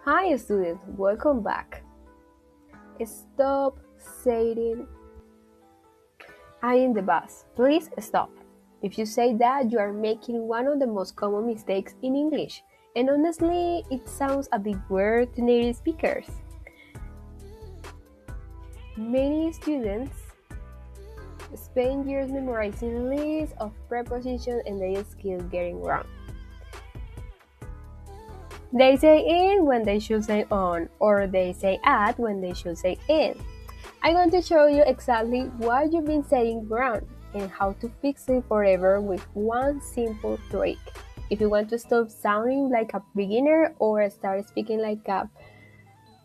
Hi students, welcome back. Stop saying I'm in the bus. Please stop. If you say that, you are making one of the most common mistakes in English. And honestly, it sounds a bit weird to native speakers. Many students spend years memorizing a list of prepositions and they just keep getting wrong. They say in when they should say on, or they say at when they should say in. I'm going to show you exactly what you've been saying wrong and how to fix it forever with one simple trick. If you want to stop sounding like a beginner or start speaking like a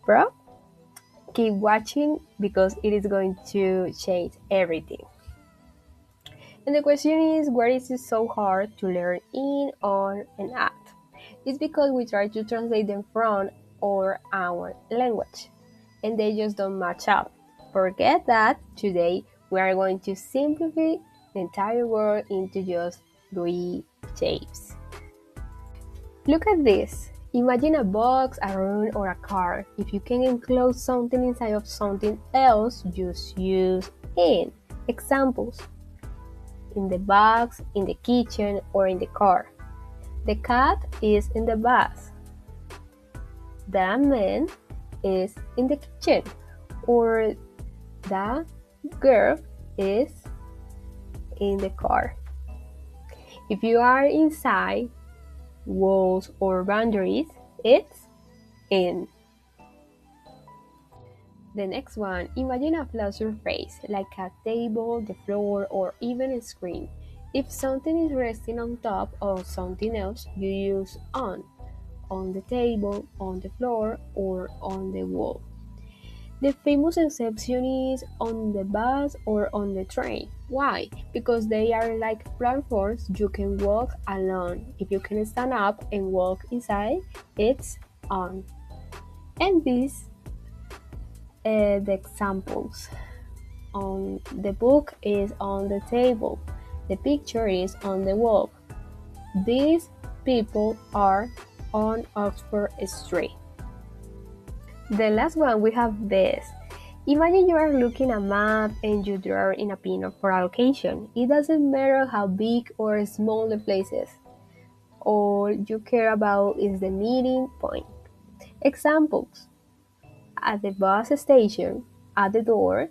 pro, keep watching because it is going to change everything. And the question is, why is it so hard to learn in, on, and at? It's because we try to translate them from our language and they just don't match up. Forget that. Today we are going to simplify the entire word into just 3 shapes. Look at this. Imagine a box, a room, or a car. If you can enclose something inside of something else, just use in. Examples: in the box, in the kitchen, or in the car. The cat is in the bus. The man is in the kitchen. Or the girl is in the car. If you are inside walls or boundaries, it's in. The next one, imagine a flat surface like a table, the floor, or even a screen. If something is resting on top of something else, you use on the table, on the floor, or on the wall. The famous exception is on the bus or on the train. Why? Because they are like platforms you can walk along. If you can stand up and walk inside, it's on. And these the examples. On the book is on the table. The picture is on the wall. These people are on Oxford Street. The last one, we have this. Imagine you are looking at a map and you draw in a pin for a location. It doesn't matter how big or small the place is. All you care about is the meeting point. Examples: at the bus station, at the door,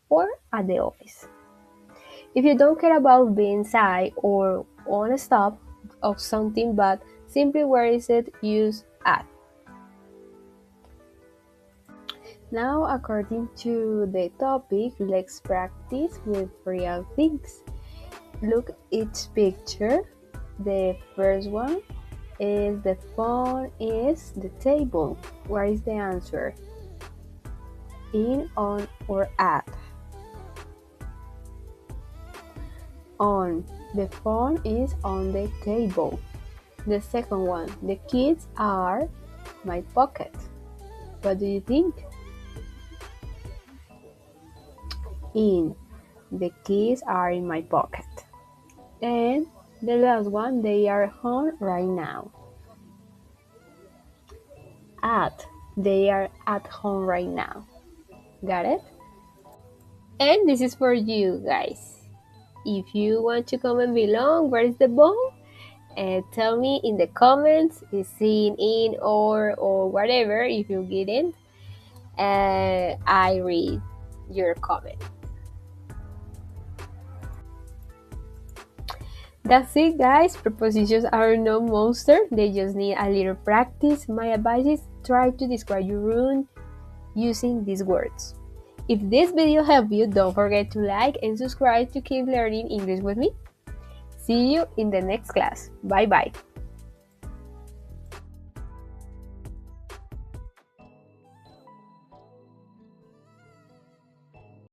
or at the office. If you don't care about being inside or on a stop of something but simply where is it, use at. Now, according to the topic, let's practice with real things. Look each picture. The first one is the phone is the table. Where is the answer? In, on, or at? On. The phone is on the table. The second one, the keys are my pocket. What do you think? In. The keys are in my pocket. And the last one, they are home right now. At. They are at home right now. Got it? And this is for you guys. If you want to comment below, where is the ball? Tell me in the comments, is it in or whatever if you get it. I read your comment. That's it, guys. Prepositions are no monster. They just need a little practice. My advice is try to describe your room using these words. If this video helped you, don't forget to like and subscribe to keep learning English with me. See you in the next class. Bye bye.